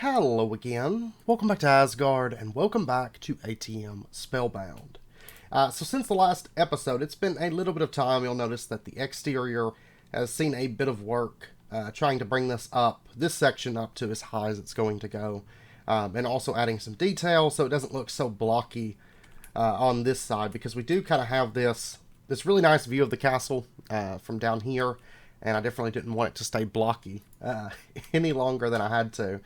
Hello again, welcome back to Asgard, and welcome back to ATM Spellbound. So since the last episode, it's been a little bit of time. You'll notice that the exterior has seen a bit of work trying to bring this section up to as high as it's going to go, and also adding some detail so it doesn't look so blocky on this side, because we do kind of have this really nice view of the castle from down here, and I definitely didn't want it to stay blocky any longer than I had to.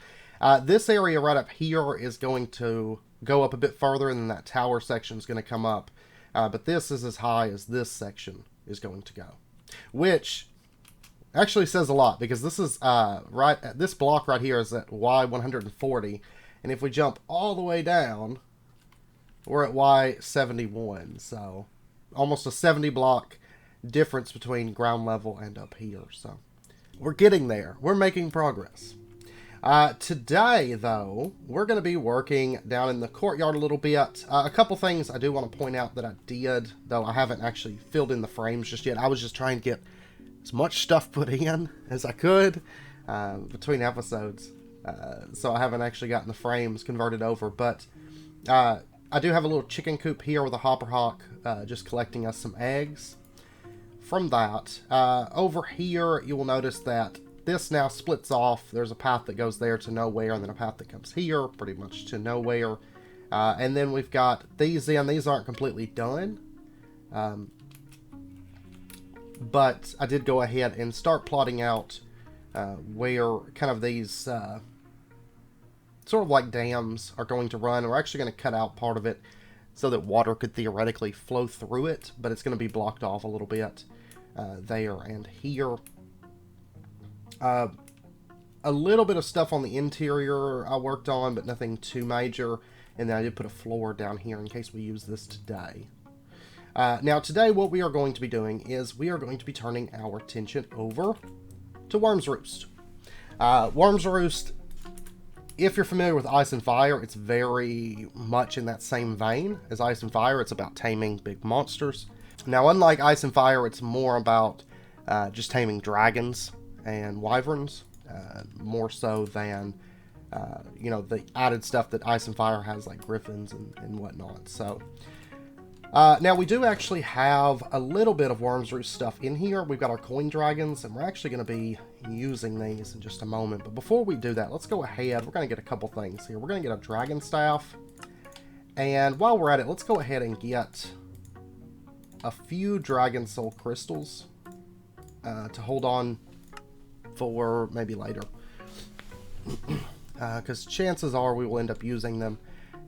This area right up here is going to go up a bit further, and then that tower section is going to come up. But this is as high as this section is going to go, which actually says a lot, because this is this block right here is at Y140, and if we jump all the way down, we're at Y71. So almost a 70 block difference between ground level and up here. So we're getting there. We're making progress. Today, though, we're going to be working down in the courtyard a little bit. A couple things I do want to point out that I did, though I haven't actually filled in the frames just yet. I was just trying to get as much stuff put in as I could between episodes. So I haven't actually gotten the frames converted over. But I do have a little chicken coop here with a hopper hawk just collecting us some eggs. From that, over here, you will notice that this now splits off. There's a path that goes there to nowhere, and then a path that comes here pretty much to nowhere. And then we've got these in. These aren't completely done. But I did go ahead and start plotting out where kind of these sort of like dams are going to run. We're actually going to cut out part of it so that water could theoretically flow through it, but it's going to be blocked off a little bit there and here. A little bit of stuff on the interior I worked on, but nothing too major. And then I did put a floor down here in case we use this today. Now today what we are going to be doing is we are going to be turning our attention over to Wyrmsroost. Wyrmsroost, if you're familiar with Ice and Fire, it's very much in that same vein as Ice and Fire. It's about taming big monsters. Now unlike Ice and Fire, it's more about just taming dragons and wyverns, more so than the added stuff that Ice and Fire has, like griffins and whatnot. So now we do actually have a little bit of Wyrmsroost stuff in here. We've got our Alpine Dragons, and we're actually going to be using these in just a moment. But before we do that, let's go ahead. We're going to get a couple things here. We're going to get a dragon staff, and while we're at it, let's go ahead and get a few dragon soul crystals to hold on for maybe later, because chances are we will end up using them.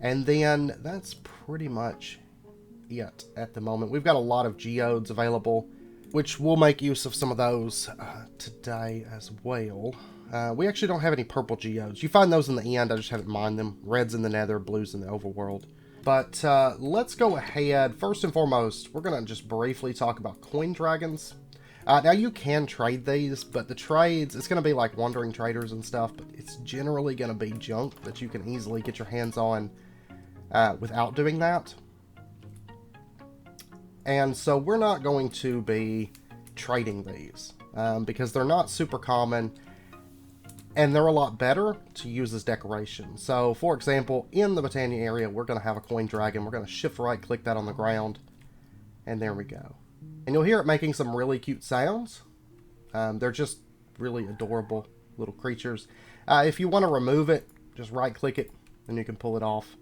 And then that's pretty much it at the moment. We've got a lot of geodes available, which we'll make use of some of those today as well. We actually don't have any purple geodes. You find those in the end. I just haven't mined them. Reds in the nether, blues in the overworld. But let's go ahead. First and foremost, we're going to just briefly talk about coin dragons. Now you can trade these, but the trades, it's going to be like wandering traders and stuff, but it's generally going to be junk that you can easily get your hands on without doing that. And so we're not going to be trading these because they're not super common, and they're a lot better to use as decoration. So for example, in the Botania area, we're going to have a coin dragon. We're going to shift right click that on the ground, and there we go. And you'll hear it making some really cute sounds. They're just really adorable little creatures. If you want to remove it, just right-click it, and you can pull it off.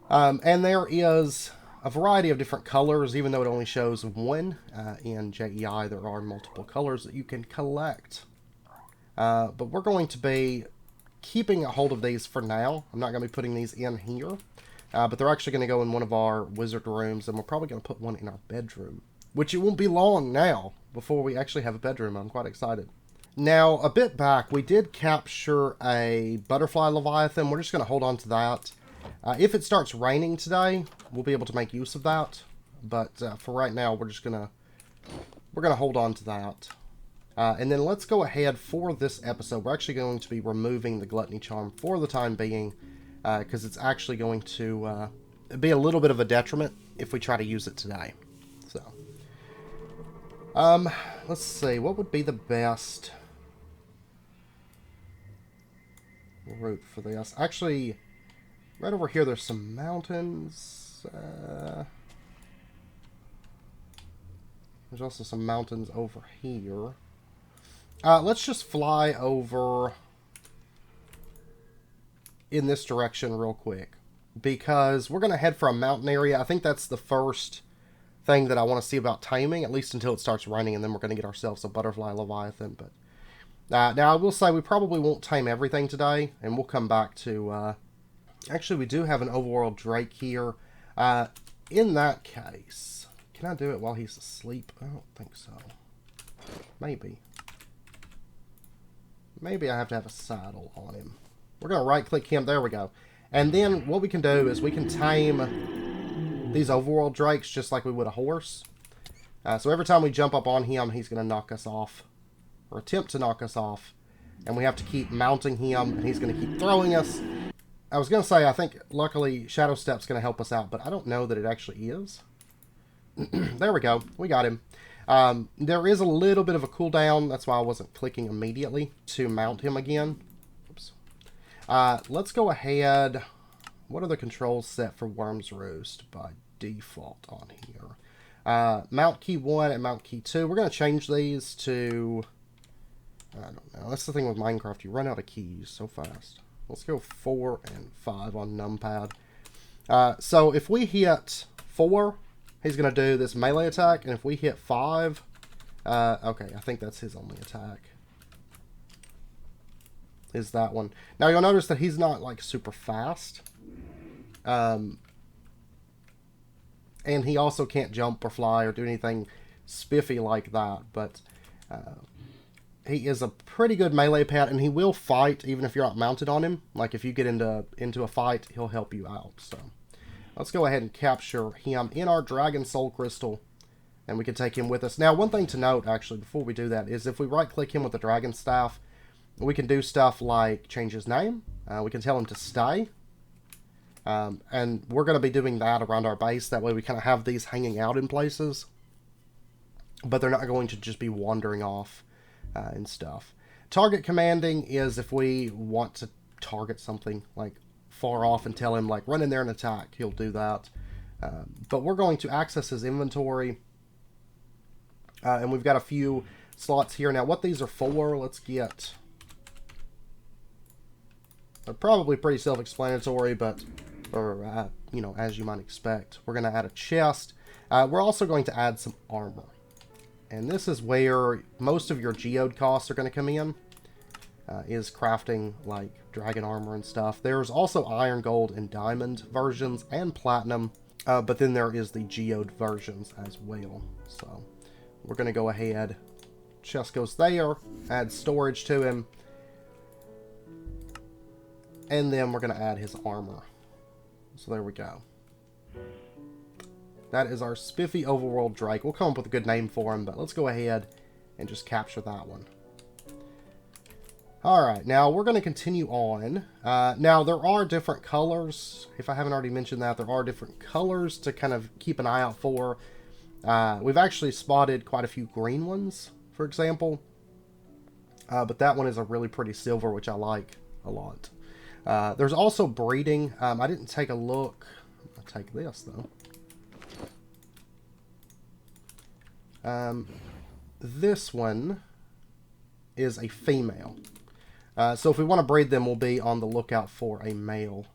And there is a variety of different colors, even though it only shows one. In JEI, there are multiple colors that you can collect. But we're going to be keeping a hold of these for now. I'm not going to be putting these in here. But they're actually going to go in one of our wizard rooms, and we're probably going to put one in our bedroom. Which it won't be long now before we actually have a bedroom. I'm quite excited. Now, a bit back, we did capture a butterfly Leviathan. We're just going to hold on to that. If it starts raining today, we'll be able to make use of that. But for right now, we're going to hold on to that. And then let's go ahead for this episode. We're actually going to be removing the gluttony charm for the time being, because it's actually going to be a little bit of a detriment if we try to use it today. So let's see, what would be the best route for this. Actually, right over here there's some mountains. There's also some mountains over here. Let's just fly over in this direction real quick, because we're going to head for a mountain area. I think that's the first thing that I want to see about taming, at least until it starts raining, and then we're going to get ourselves a butterfly Leviathan. But now I will say we probably won't tame everything today, and we'll come back to... actually, we do have an overworld drake here. In that case, can I do it while he's asleep? I don't think so. Maybe. Maybe I have to have a saddle on him. We're going to right-click him. There we go. And then what we can do is we can tame these overworld drakes just like we would a horse. So every time we jump up on him, he's going to knock us off. Or attempt to knock us off. And we have to keep mounting him, and he's going to keep throwing us. I was going to say, I think, luckily, Shadow Step's going to help us out, but I don't know that it actually is. There we go. We got him. There is a little bit of a cooldown. That's why I wasn't clicking immediately to mount him again. Oops. Let's go ahead. What are the controls set for Wyrmsroost by default on here? Mount key 1 and mount key 2. We're going to change these to... I don't know. That's the thing with Minecraft. You run out of keys so fast. Let's go 4 and 5 on numpad. So if we hit 4... he's going to do this melee attack, and if we hit 5, okay, I think that's his only attack. Is that one. Now you'll notice that he's not, like, super fast. And he also can't jump or fly or do anything spiffy like that, but he is a pretty good melee pet, and he will fight even if you're not mounted on him. Like, if you get into a fight, he'll help you out, so... let's go ahead and capture him in our Dragon Soul Crystal, and we can take him with us. Now, one thing to note, actually, before we do that, is if we right-click him with the Dragon Staff, we can do stuff like change his name. We can tell him to stay. And we're going to be doing that around our base. That way we kind of have these hanging out in places. But they're not going to just be wandering off and stuff. Target commanding is if we want to target something, like, far off and tell him, like, run in there and attack. He'll do that. But we're going to access his inventory. And we've got a few slots here. Now, what these are for, let's get... they're probably pretty self-explanatory, but, or, you know, as you might expect. We're going to add a chest. We're also going to add some armor. And this is where most of your geode costs are going to come in. Is crafting, like, dragon armor and stuff. There's also iron, gold, and diamond versions, and platinum. But then there is the geode versions as well. So, we're going to go ahead. Chest goes there. Add storage to him. And then we're going to add his armor. So there we go. That is our spiffy overworld drake. We'll come up with a good name for him, but let's go ahead and just capture that one. Alright, now we're going to continue on. Now, there are different colors. If I haven't already mentioned that, there are different colors to kind of keep an eye out for. We've actually spotted quite a few green ones, for example. But that one is a really pretty silver, which I like a lot. There's also breeding. I didn't take a look. I'll take this, though. This one is a female. So if we want to breed them, we'll be on the lookout for a male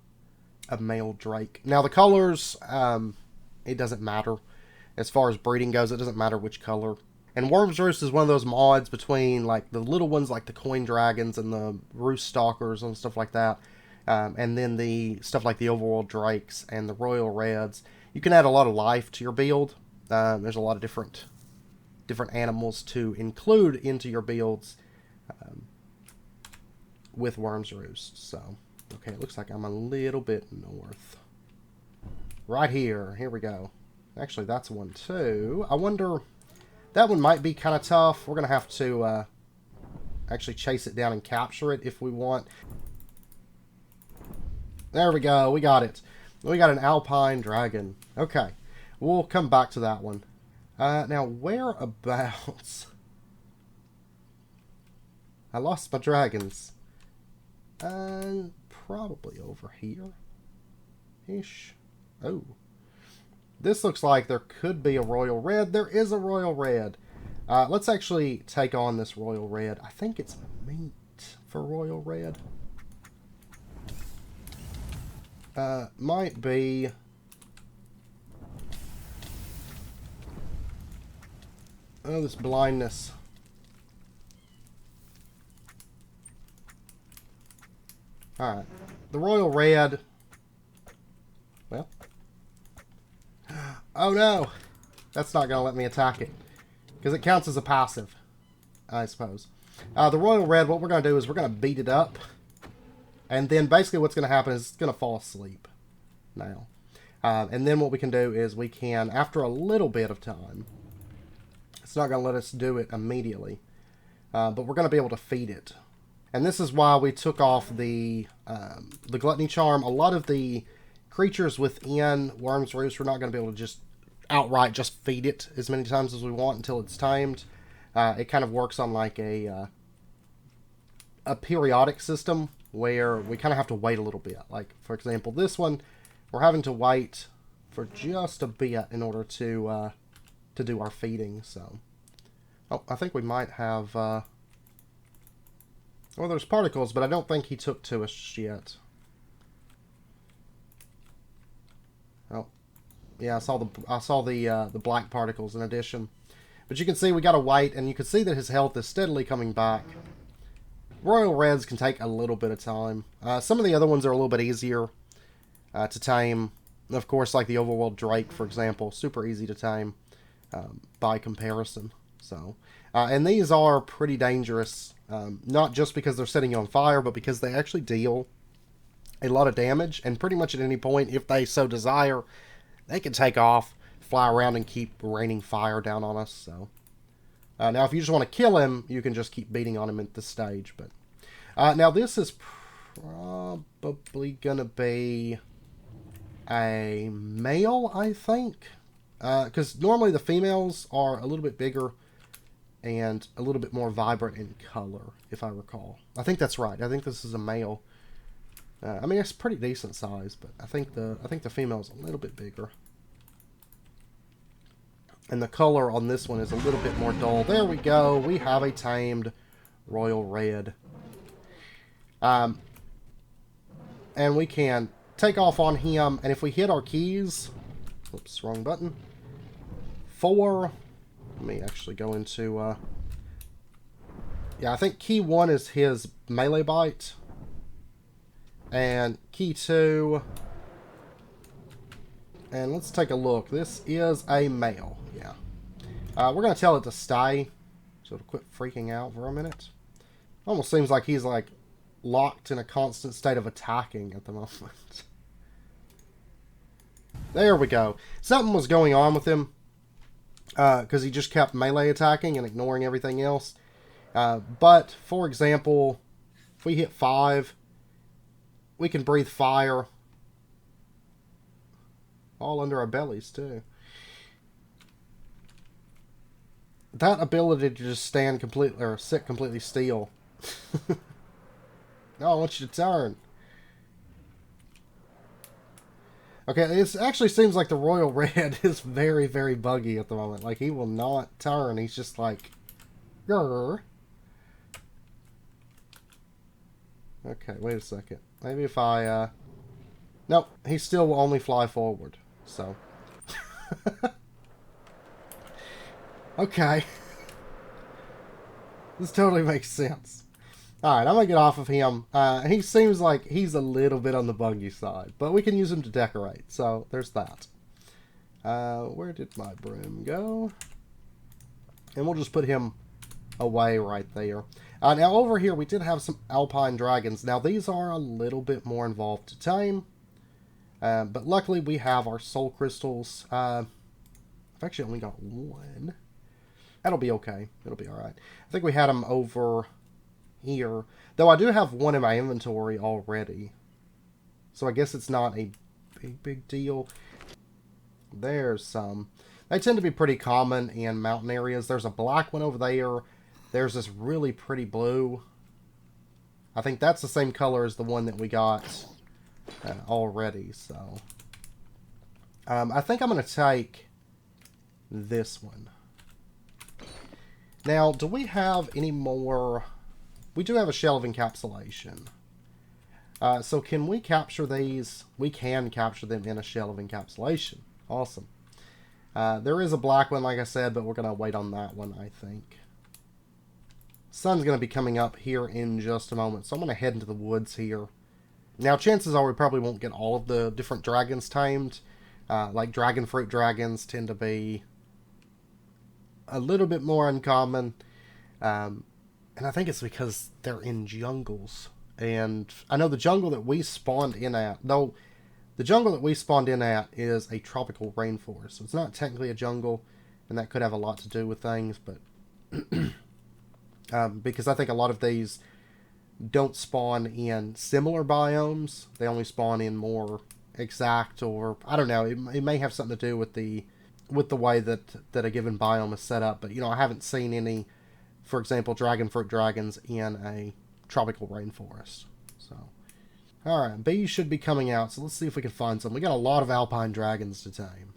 drake. Now the colors, it doesn't matter. As far as breeding goes, it doesn't matter which color. And Wyrmsroost is one of those mods between, like, the little ones like the coin dragons and the roost stalkers and stuff like that. And then the stuff like the overworld drakes and the royal reds. You can add a lot of life to your build. There's a lot of different animals to include into your builds with Wyrmsroost. So, okay, it looks like I'm a little bit north. Right here. Here we go. Actually, that's one too. I wonder... that one might be kind of tough. We're going to have to actually chase it down and capture it if we want. There we go. We got it. We got an Alpine Dragon. Okay. We'll come back to that one. Now, whereabouts? I lost my dragons. Probably over here. Ish. Oh. This looks like there could be a royal red. There is a royal red. Let's actually take on this royal red. I think it's meat for royal red. Might be... Oh, this blindness. Alright. The royal red... Well... Oh no! That's not going to let me attack it. Because it counts as a passive, I suppose. The royal red, what we're going to do is we're going to beat it up. And then basically what's going to happen is it's going to fall asleep now. And then what we can do is we can, after a little bit of time, it's not going to let us do it immediately, but we're going to be able to feed it. And this is why we took off the gluttony charm. A lot of the creatures within Wyrmsroost, we're not going to be able to just outright just feed it as many times as we want until it's tamed. It kind of works on like a periodic system where we kind of have to wait a little bit. Like, for example, this one, we're having to wait for just a bit in order to do our feeding. So, oh, I think we might have... well, there's particles, but I don't think he took to us yet. Oh, yeah, I saw the black particles in addition. But you can see we got to wait, and you can see that his health is steadily coming back. Royal Reds can take a little bit of time. Some of the other ones are a little bit easier to tame. Of course, like the Overworld Drake, for example, super easy to tame by comparison. So, and these are pretty dangerous, not just because they're setting you on fire, but because they actually deal a lot of damage, and pretty much at any point, if they so desire, they can take off, fly around, and keep raining fire down on us. So, now if you just want to kill him, you can just keep beating on him at this stage. But now this is probably gonna be a male, I think, because normally the females are a little bit bigger and a little bit more vibrant in color, if I recall. I think that's right. I think this is a male. I mean, it's pretty decent size, but I think the female's a little bit bigger. And the color on this one is a little bit more dull. There we go. We have a tamed royal red. And we can take off on him, and if we hit our keys... Oops, wrong button. 4... Let me actually go into... yeah, I think key 1 is his melee bite. And key 2... And let's take a look. This is a male. Yeah. We're going to tell it to stay. So to quit freaking out for a minute. Almost seems like he's like locked in a constant state of attacking at the moment. There we go. Something was going on with him. Because he just kept melee attacking and ignoring everything else. But, for example, if we hit 5, we can breathe fire. All under our bellies, too. That ability to just stand completely, or sit completely still. No, I want you to turn. Okay, it actually seems like the Royal Red is very, very buggy at the moment. Like, he will not turn. He's just like... Grr. Okay, wait a second. Maybe if I, Nope, he still will only fly forward. So... Okay. This totally makes sense. Alright, I'm going to get off of him. He seems like he's a little bit on the buggy side. But we can use him to decorate. So, there's that. Where did my broom go? And we'll just put him away right there. Now, over here, we did have some Alpine Dragons. Now, these are a little bit more involved to tame. But luckily, we have our soul crystals. I've actually only got 1. That'll be okay. It'll be alright. I think we had them over here. Though I do have 1 in my inventory already. So I guess it's not a big deal. There's some. They tend to be pretty common in mountain areas. There's a black one over there. There's this really pretty blue. I think that's the same color as the one that we got already. So I think I'm going to take this one. Now, do we have any more? We do have a shell of encapsulation. So can we capture these? We can capture them in a shell of encapsulation. Awesome. There is a black one, like I said, but we're going to wait on that one, I think. Sun's going to be coming up here in just a moment, so I'm going to head into the woods here. Now, chances are we probably won't get all of the different dragons tamed. Like dragon fruit dragons tend to be a little bit more uncommon. And I think it's because they're in jungles. And I know the jungle that we spawned in at, though the jungle that we spawned in at is a tropical rainforest. So it's not technically a jungle, and that could have a lot to do with things, but because I think a lot of these don't spawn in similar biomes. They only spawn in more exact, or I don't know, it may have something to do with the way that a given biome is set up. But, you know, I haven't seen any, for example, dragon fruit dragons in a tropical rainforest. So, alright, bees should be coming out, so let's see if we can find some. We got a lot of Alpine Dragons to tame.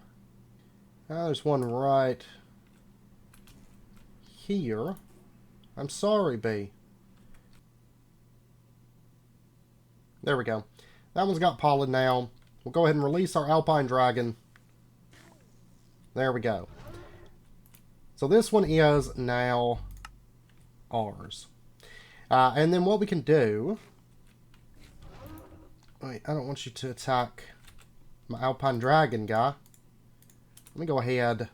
There's one right here. I'm sorry, bee. There we go. That one's got pollen now. We'll go ahead and release our Alpine Dragon. There we go. So this one is now ours. And then what we can do... Wait, I don't want you to attack my Alpine Dragon guy. Let me go ahead,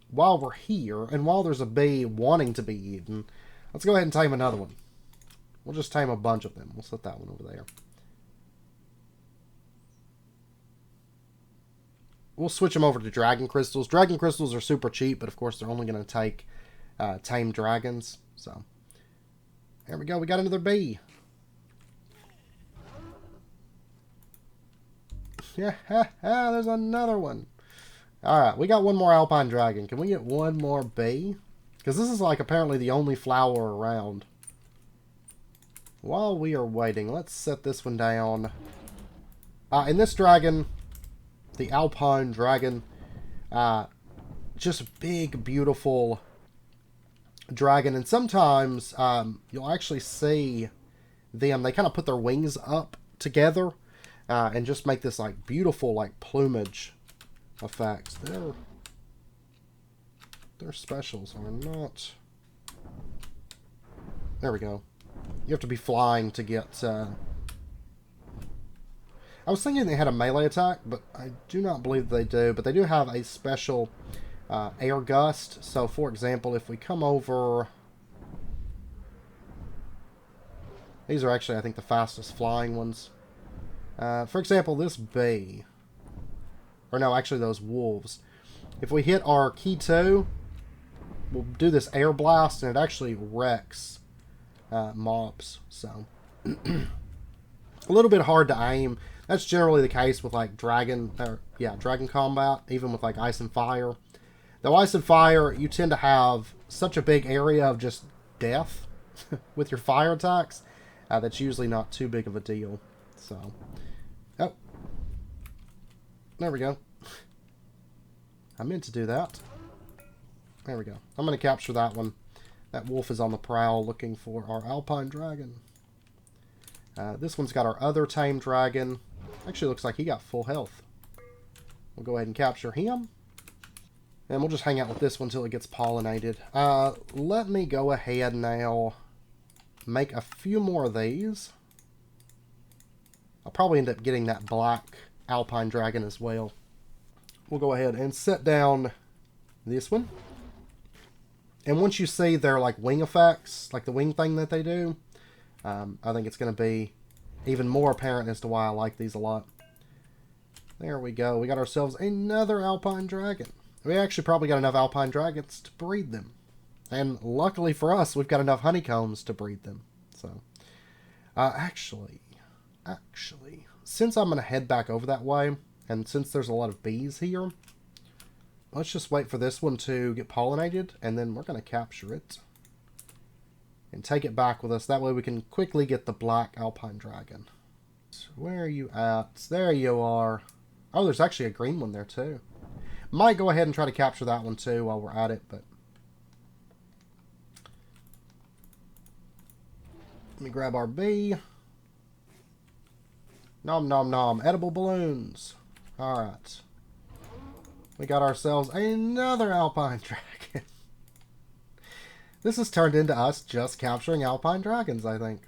while we're here, and while there's a bee wanting to be eaten, let's go ahead and tame another one. We'll just tame a bunch of them. We'll set that one over there. We'll switch them over to Dragon Crystals. Dragon Crystals are super cheap, but of course they're only going to take tame dragons. So, there we go. We got another bee. Yeah, there's another one. Alright, we got one more Alpine Dragon. Can we get one more bee? Because this is like apparently the only flower around. While we are waiting, let's set this one down. And this dragon, the Alpine Dragon, just a big, beautiful dragon. And sometimes you'll actually see them, they kind of put their wings up together and just make this like beautiful like plumage effect. Their specials are not... There we go. You have to be flying to get... I was thinking they had a melee attack, but I do not believe they do. But they do have a special air gust. So, for example, if we come over... These are actually, I think, the fastest flying ones. For example, this bee. Or no, actually those wolves. If we hit our key 2, we'll do this air blast, and it actually wrecks mobs. So, a little bit hard to aim. That's generally the case with like dragon combat, even with like ice and fire. Though ice and fire, you tend to have such a big area of just death with your fire attacks. That's usually not too big of a deal. So, oh, there we go. I meant to do that. There we go. I'm going to capture that one. That wolf is on the prowl looking for our Alpine Dragon. This one's got our other tame dragon. Actually looks like he got full health. We'll go ahead and capture him. And we'll just hang out with this one until it gets pollinated. Let me go ahead now. Make a few more of these. I'll probably end up getting that black Alpine Dragon as well. We'll go ahead and set down this one. And once you see their like wing effects, like the wing thing that they do, I think it's going to be even more apparent as to why I like these a lot. There we go. We got ourselves another Alpine Dragon. We actually probably got enough Alpine Dragons to breed them. And luckily for us, we've got enough honeycombs to breed them. So, actually, since I'm going to head back over that way, and since there's a lot of bees here, let's just wait for this one to get pollinated, and then we're going to capture it. and take it back with us. That way we can quickly get the black Alpine Dragon. Where are you at? There you are. Oh, there's actually a green one there too. Might go ahead and try to capture that one too while we're at it, but let me grab our bee. Nom nom nom. Edible balloons. Alright. We got ourselves another Alpine Dragon. This has turned into us just capturing Alpine Dragons, I think.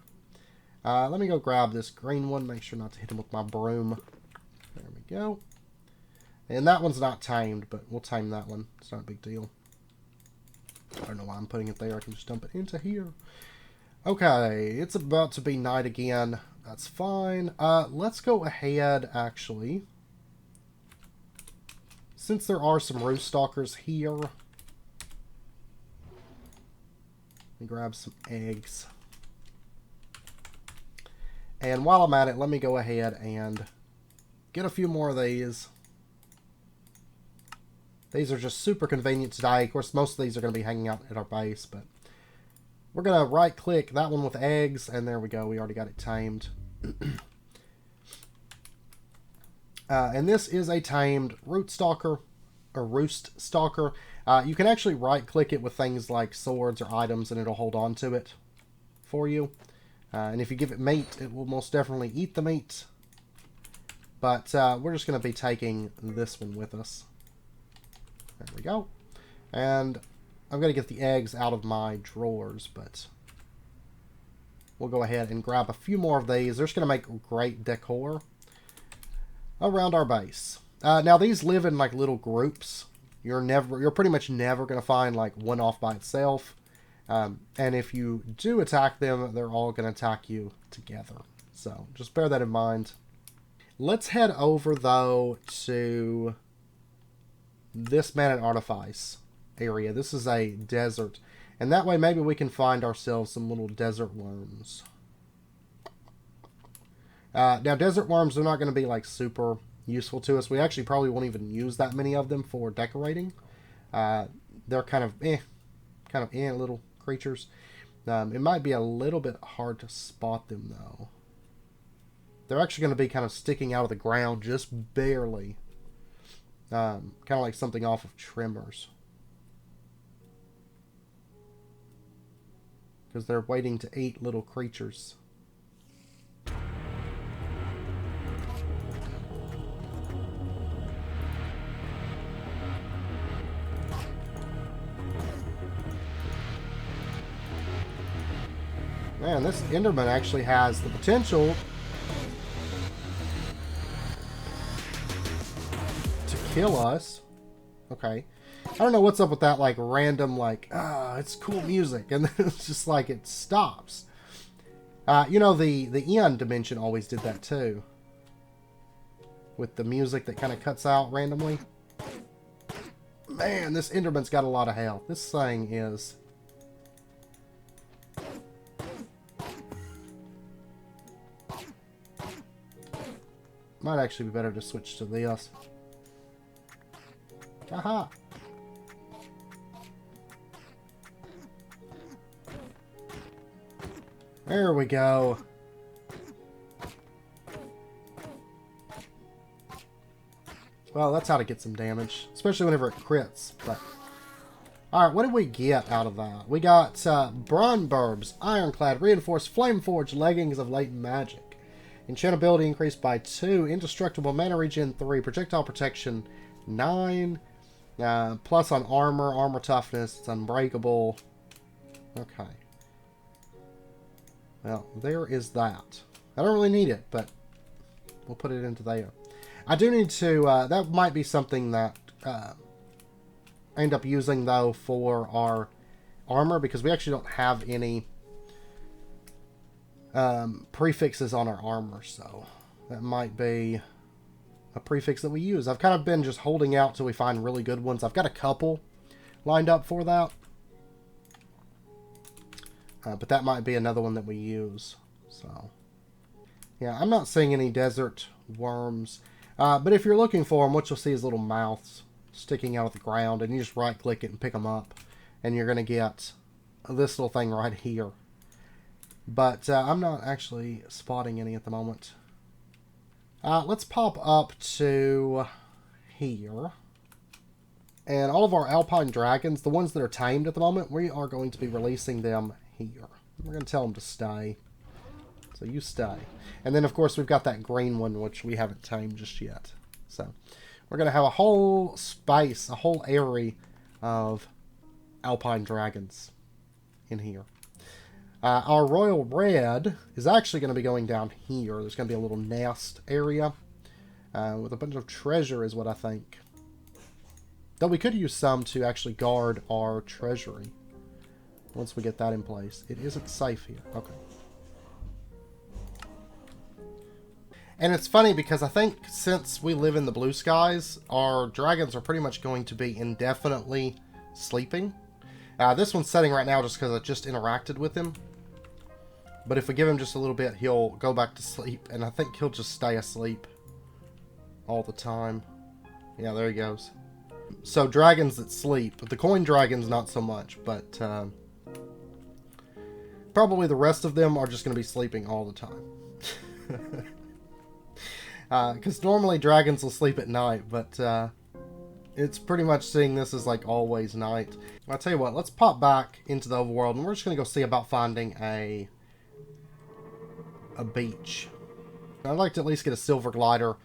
Let me go grab this green one. Make sure not to hit him with my broom. There we go. And that one's not tamed, but we'll tame that one. It's not a big deal. I don't know why I'm putting it there. I can just dump it into here. Okay, it's about to be night again. That's fine. Let's go ahead, actually. Since there are some roost stalkers here, let me grab some eggs. And while I'm at it, let me go ahead and get a few more of these. These are just super convenient today. Of course, most of these are going to be hanging out at our base, but we're going to right-click that one with eggs, and there we go. We already got it tamed. And this is a tamed root stalker, or roost stalker. You can actually right-click it with things like swords or items, and it'll hold on to it for you. And if you give it meat, it will most definitely eat the meat. But we're just going to be taking this one with us. There we go. And I'm going to get the eggs out of my drawers, but we'll go ahead and grab a few more of these. They're just going to make great decor around our base. Now these live in like little groups. You're pretty much never going to find like one off by itself. And if you do attack them, they're all going to attack you together. So just bear that in mind. Let's head over though to this Man at Artifice area. This is a desert, and that way maybe we can find ourselves some little desert worms. Now desert worms are not going to be like super useful to us. We actually probably won't even use that many of them for decorating. They're kind of little creatures. It might be a little bit hard to spot them though. They're actually going to be kind of sticking out of the ground just barely. Kind of like something off of trimmers. Because they're waiting to eat little creatures. Man, this Enderman actually has the potential to kill us. Okay. I don't know what's up with that, like, random, like, it's cool music, and then it's just like, it stops. You know, the end dimension always did that, too. With the music that kind of cuts out randomly. Man, this Enderman's got a lot of health. This thing is... Might actually be better to switch to this. Aha! There we go. Well, that's how to get some damage, especially whenever it crits. But alright, what did we get out of that? We got Bronburbs, Ironclad, Reinforced, Flameforged, Leggings of Latent Magic. Enchantability increased by 2. Indestructible mana regen 3. Projectile protection 9. Plus on armor. Armor toughness. It's unbreakable. Okay. Well, there is that. I don't really need it, but we'll put it into there. I do need to... that might be something that I end up using, though, for our armor, because we actually don't have any... prefixes on our armor, so that might be a prefix that we use. I've kind of been just holding out till we find really good ones. I've got a couple lined up for that, but that might be another one that we use. So yeah, I'm not seeing any desert worms, but if you're looking for them, what you'll see is little mouths sticking out of the ground, and you just right click it and pick them up, and you're going to get this little thing right here. But I'm not actually spotting any at the moment. Let's pop up to here. And all of our Alpine Dragons, the ones that are tamed at the moment, we are going to be releasing them here. We're going to tell them to stay. So you stay. And then, of course, we've got that green one, which we haven't tamed just yet. So we're going to have a whole space, a whole area of Alpine Dragons in here. Our Royal Red is actually going to be going down here. There's going to be a little nest area with a bunch of treasure is what I think. Though we could use some to actually guard our treasury once we get that in place. It isn't safe here. Okay. And it's funny because I think since we live in the blue skies, our dragons are pretty much going to be indefinitely sleeping. This one's setting right now just because I just interacted with him. But if we give him just a little bit, he'll go back to sleep. And I think he'll just stay asleep all the time. Yeah, there he goes. So dragons that sleep. The coin dragons, not so much. But probably the rest of them are just going to be sleeping all the time. Because normally dragons will sleep at night, but it's pretty much seeing this as like always night. I'll tell you what, let's pop back into the overworld, and we're just going to go see about finding a beach. I'd like to at least get a silver glider.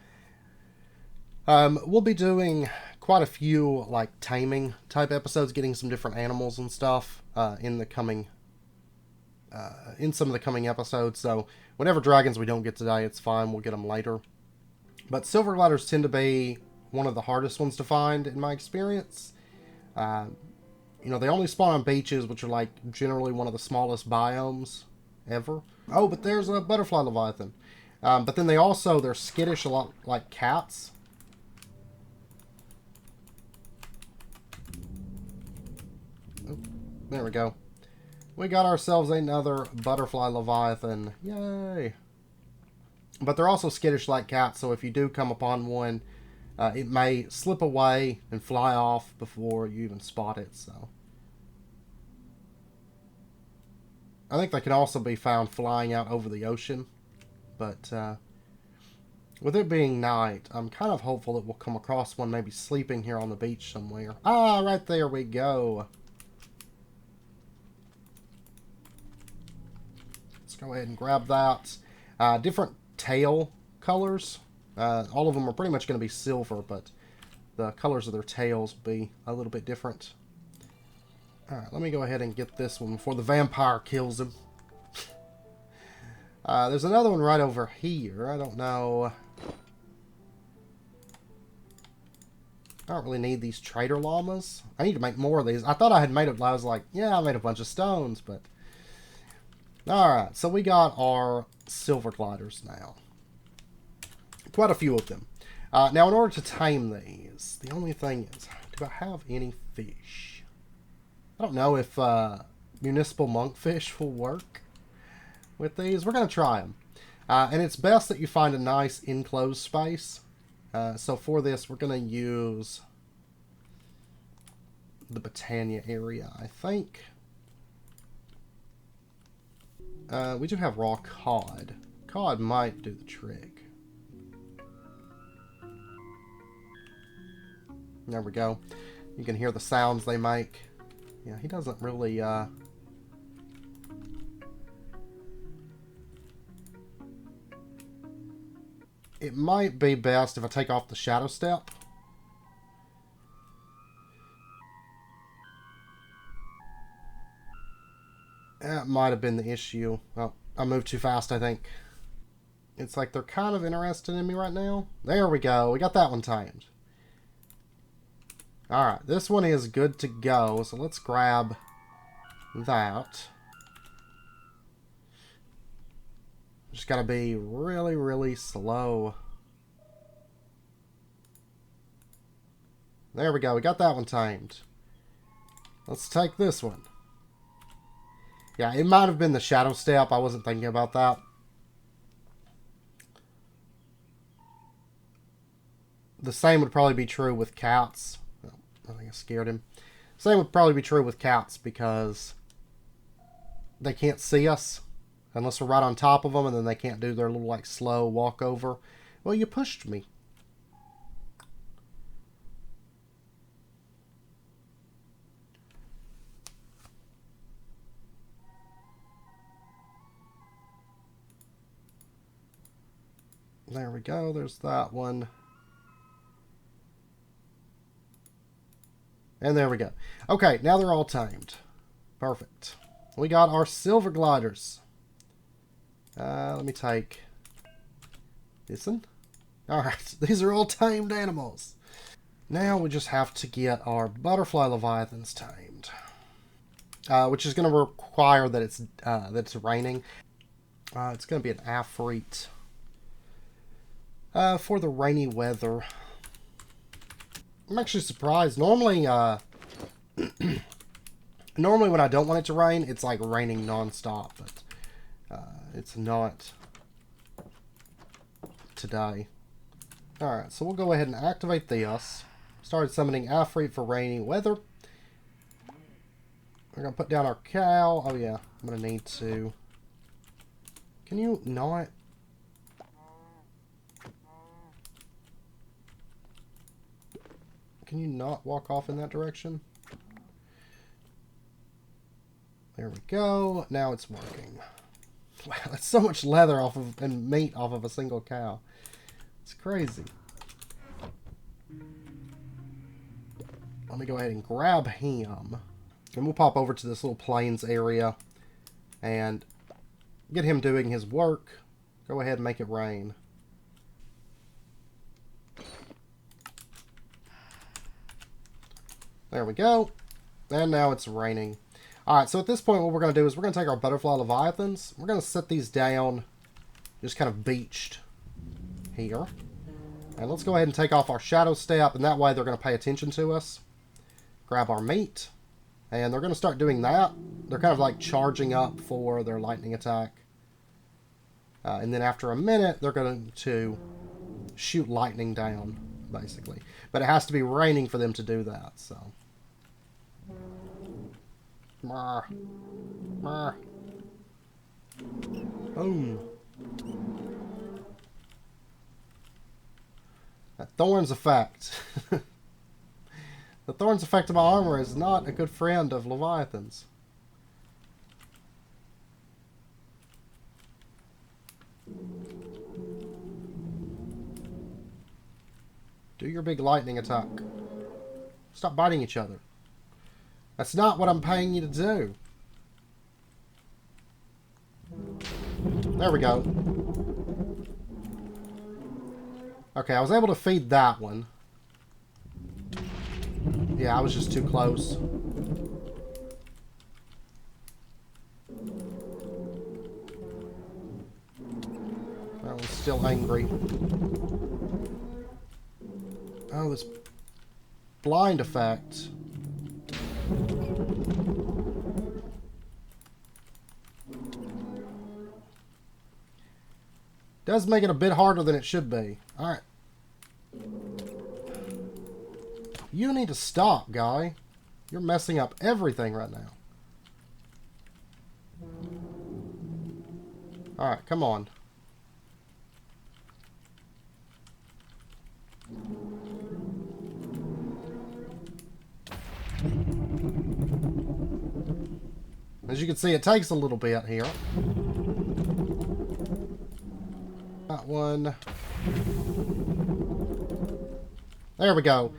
We'll be doing quite a few like taming type episodes, getting some different animals and stuff in the coming in some of the coming episodes. So whatever dragons we don't get today, it's fine. We'll get them later. But silver gliders tend to be one of the hardest ones to find in my experience. You know, they only spawn on beaches, which are like generally one of the smallest biomes ever. Oh, but there's a butterfly Leviathan. But then they're skittish a lot like cats. Oh, there we go. We got ourselves another butterfly Leviathan. Yay! But they're also skittish like cats, so if you do come upon one, it may slip away and fly off before you even spot it, so. I think they can also be found flying out over the ocean, but with it being night, I'm kind of hopeful that we'll come across one maybe sleeping here on the beach somewhere. Ah, right there we go. Let's go ahead and grab that. Different tail colors. All of them are pretty much going to be silver, but the colors of their tails will be a little bit different. Alright, let me go ahead and get this one before the vampire kills him. There's another one right over here. I don't know. I don't really need these trader llamas. I need to make more of these. I thought I had made it. I was like, yeah, I made a bunch of stones, but... Alright, so we got our silver gliders now. Quite a few of them. Now, in order to tame these, the only thing is, do I have any fish? I don't know if municipal monkfish will work with these. We're going to try them. And it's best that you find a nice enclosed space. So for this, we're going to use the Britannia area, I think. We do have raw cod. Cod might do the trick. There we go. You can hear the sounds they make. Yeah, he doesn't really, It might be best if I take off the shadow step. That might have been the issue. Oh, I moved too fast, I think. It's like they're kind of interested in me right now. There we go. We got that one tamed. Alright, this one is good to go. So let's grab that. Just gotta be really, really slow. There we go. We got that one tamed. Let's take this one. Yeah, it might have been the shadow step. I wasn't thinking about that. The same would probably be true with cats. Oh, I think I scared him. Same would probably be true with cats because they can't see us. Unless we're right on top of them and then they can't do their little like slow walkover. Well, you pushed me. There we go. There's that one. And there we go. Okay, now they're all tamed. Perfect. We got our silver gliders. Let me take this one. Alright, these are all tamed animals. Now we just have to get our butterfly leviathans tamed. Which is going to require that it's raining. It's going to be an Afreet. For the rainy weather. I'm actually surprised. Normally, normally when I don't want it to rain, it's like raining non-stop, but it's not today. Alright, so we'll go ahead and activate this. Start summoning Afreet for rainy weather. We're going to put down our cow. Oh yeah, I'm going to need to... Can you not... Can you not walk off in that direction? There we go. Now it's working. Wow, that's so much leather off of and meat off of a single cow. It's crazy. Let me go ahead and grab him. And we'll pop over to this little plains area and get him doing his work. Go ahead and make it rain. There we go. And now it's raining. Alright, so at this point what we're going to do is we're going to take our butterfly leviathans. We're going to set these down just kind of beached here. And let's go ahead and take off our shadow step, and that way they're going to pay attention to us. Grab our meat. And they're going to start doing that. They're kind of like charging up for their lightning attack. And then after a minute, they're going to shoot lightning down, basically. But it has to be raining for them to do that, so... Marr. Marr. Boom. That Thorns effect. The Thorns effect of my armor is not a good friend of Leviathans. Do your big lightning attack. Stop biting each other. That's not what I'm paying you to do. There we go. Okay, I was able to feed that one. Yeah, I was just too close. That one's still angry. Oh, this blind effect. Does make it a bit harder than it should be. Alright. You need to stop, guy. You're messing up everything right now. Alright, come on. As you can see, it takes a little bit here. That one. There we go.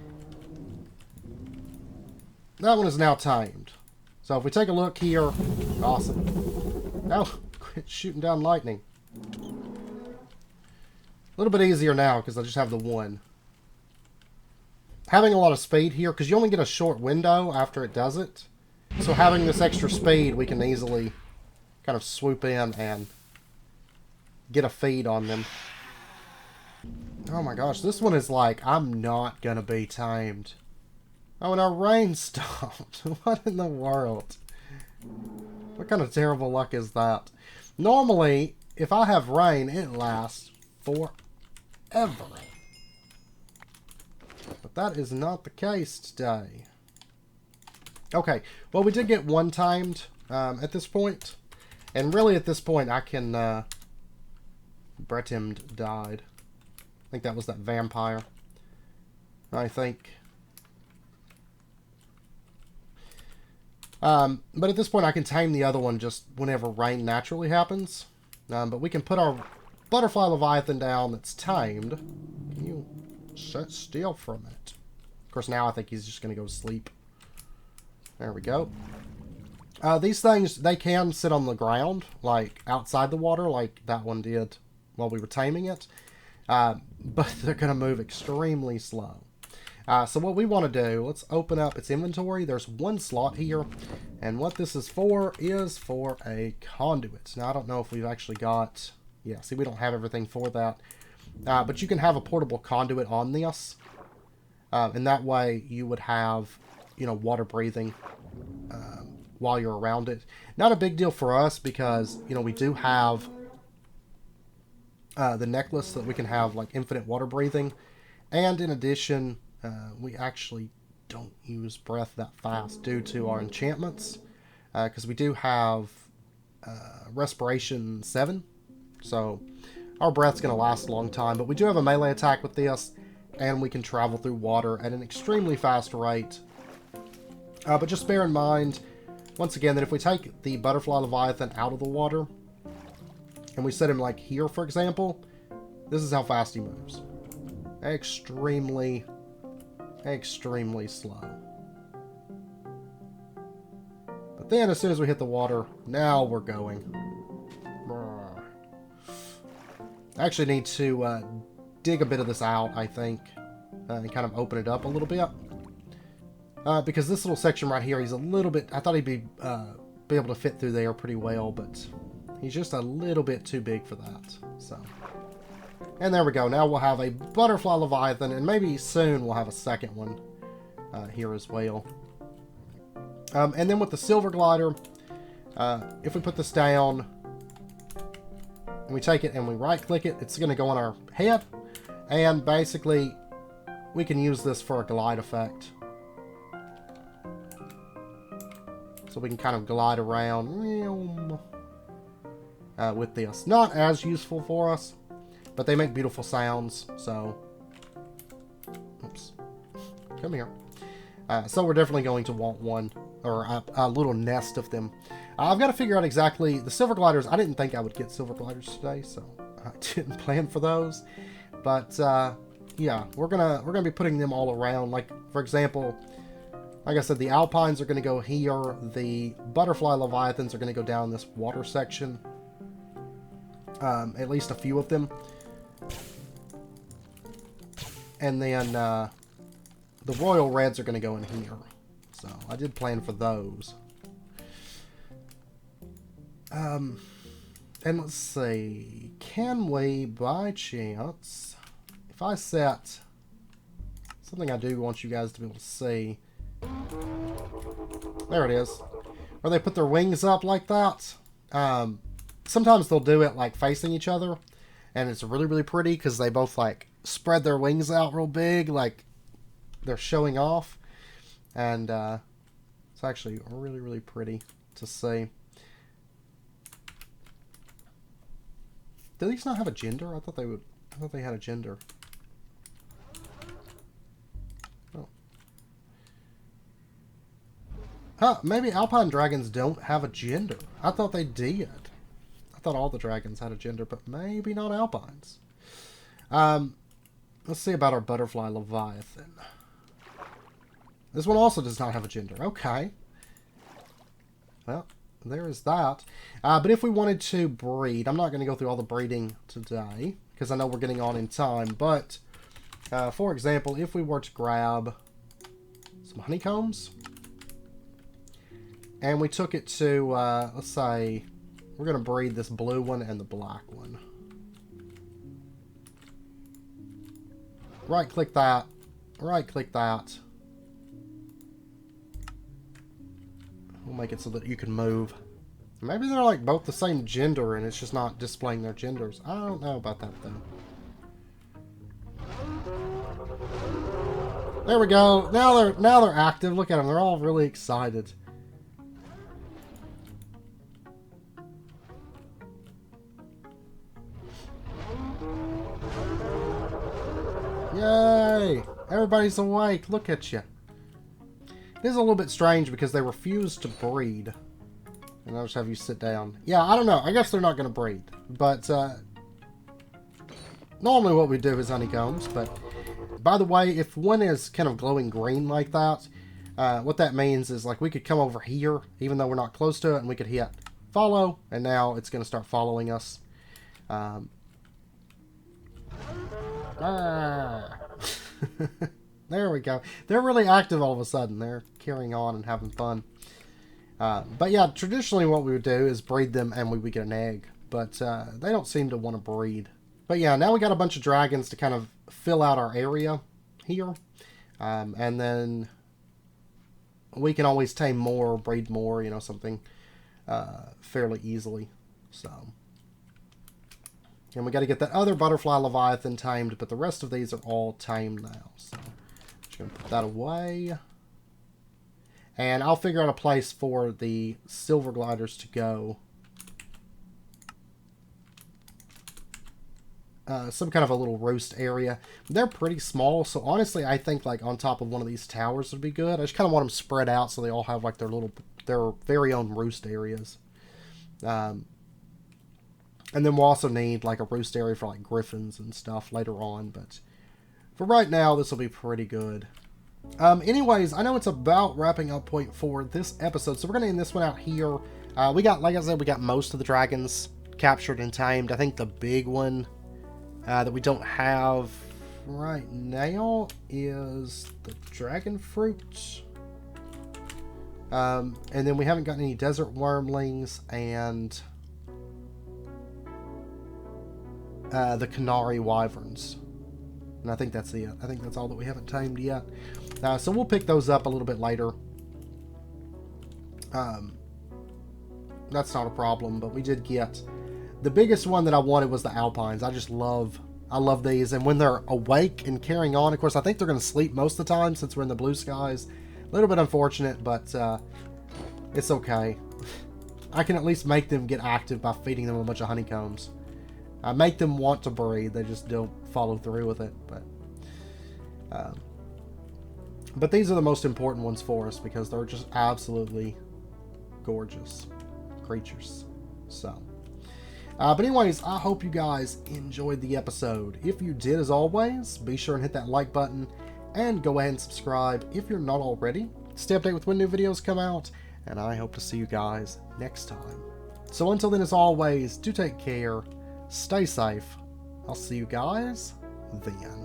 That one is now tamed. So if we take a look here, awesome. Now, quit shooting down lightning. A little bit easier now because I just have the one. Having a lot of speed here, because you only get a short window after it does it. So having this extra speed, we can easily kind of swoop in and get a feed on them. Oh my gosh, this one is like, I'm not going to be tamed. Oh, and our rain stopped. What in the world? What kind of terrible luck is that? Normally, if I have rain, it lasts forever. But that is not the case today. Okay, well we did get one tamed at this point. And really at this point I can... Bretemd died. I think that was that vampire. I think. But at this point I can tame the other one just whenever rain naturally happens. But we can put our butterfly Leviathan down that's tamed. Can you sit still for a minute? Of course, now I think he's just going to go to sleep. There we go. These things, they can sit on the ground, like outside the water, like that one did while we were taming it. But they're going to move extremely slow. So what we want to do, let's open up its inventory. There's one slot here. And what this is for a conduit. Now, I don't know if we've actually got... Yeah, see, we don't have everything for that. But you can have a portable conduit on this. And that way you would have, you know, water breathing while you're around it. Not a big deal for us because, you know, we do have the necklace that we can have, like, infinite water breathing. And in addition, we actually don't use breath that fast due to our enchantments. Because we do have Respiration 7. So our breath's going to last a long time. But we do have a melee attack with this. And we can travel through water at an extremely fast rate. But just bear in mind, once again, that if we take the butterfly Leviathan out of the water, and we set him like here, for example, this is how fast he moves. Extremely slow. But then as soon as we hit the water, now we're going. I actually need to dig a bit of this out, I think, and kind of open it up a little bit. Because this little section right here, he's a little bit... I thought he'd be able to fit through there pretty well, but he's just a little bit too big for that. So, and there we go. Now we'll have a butterfly Leviathan, and maybe soon we'll have a second one here as well. And then with the silver glider, if we put this down, and we take it and we right-click it, it's going to go on our head, and basically we can use this for a glide effect. So we can kind of glide around with this. Not as useful for us, but they make beautiful sounds, so... Oops. Come here. So we're definitely going to want one, or a little nest of them. I've got to figure out exactly... The silver gliders, I didn't think I would get silver gliders today, so I didn't plan for those. But, yeah, we're gonna be putting them all around. Like, for example... Like I said, the Alpines are going to go here. The Butterfly Leviathans are going to go down this water section. At least a few of them. And then the Royal Reds are going to go in here. So I did plan for those. And let's see. Can we, by chance, if I set something I do want you guys to be able to see... There it is. Where they put their wings up like that. Sometimes they'll do it like facing each other. And it's really, really pretty because they both like spread their wings out real big. Like they're showing off. And it's actually really, really pretty to see. Do these not have a gender? I thought they would. I thought they had a gender. Huh, maybe Alpine Dragons don't have a gender. I thought they did. I thought all the dragons had a gender, but maybe not Alpines. Let's see about our Butterfly Leviathan. This one also does not have a gender. Okay. Well, there is that. But if we wanted to breed, I'm not going to go through all the breeding today, because I know we're getting on in time, but, for example, if we were to grab some honeycombs... And we took it to, let's say, we're going to breed this blue one and the black one. Right-click that. Right-click that. We'll make it so that you can move. Maybe they're like both the same gender and it's just not displaying their genders. I don't know about that, though. There we go. Now they're active. Look at them. They're all really excited. Yay! Everybody's awake. Look at you. It is a little bit strange because they refuse to breed. And I'll just have you sit down. Yeah, I don't know. I guess they're not going to breed. But, normally what we do is honeycombs. But, by the way, if one is kind of glowing green like that, what that means is, like, we could come over here, even though we're not close to it, and we could hit follow, and now it's going to start following us. There we go. They're really active all of a sudden. They're carrying on and having fun. But yeah, traditionally what we would do is breed them and we would get an egg. But they don't seem to want to breed. But yeah, now we got a bunch of dragons to kind of fill out our area here. And then we can always tame more, breed more, you know, something fairly easily. So, and we got to get that other butterfly Leviathan tamed, but the rest of these are all tamed now. So, just going to put that away. And I'll figure out a place for the silver gliders to go. Some kind of a little roost area. They're pretty small, so honestly, I think like on top of one of these towers would be good. I just kind of want them spread out so they all have like their very own roost areas. And then we'll also need like a roost area for like griffins and stuff later on. But for right now, this will be pretty good. Anyways, I know it's about wrapping up point for this episode, so we're going to end this one out here. We got, like I said, we got most of the dragons captured and tamed. I think the big one that we don't have right now is the dragon fruit. And then we haven't gotten any desert wormlings and the Canary wyverns. And I think that's it. I think that's all that we haven't tamed yet. So we'll pick those up a little bit later. That's not a problem, but we did get... The biggest one that I wanted was the Alpines. I love these. And when they're awake and carrying on, of course, I think they're going to sleep most of the time since we're in the blue skies. A little bit unfortunate, but it's okay. I can at least make them get active by feeding them a bunch of honeycombs. I make them want to breed. They just don't follow through with it. But these are the most important ones for us because they're just absolutely gorgeous creatures. So, but anyways, I hope you guys enjoyed the episode. If you did, as always, be sure and hit that like button and go ahead and subscribe if you're not already. Stay updated with when new videos come out, and I hope to see you guys next time. So until then, as always, do take care. Stay safe. I'll see you guys then.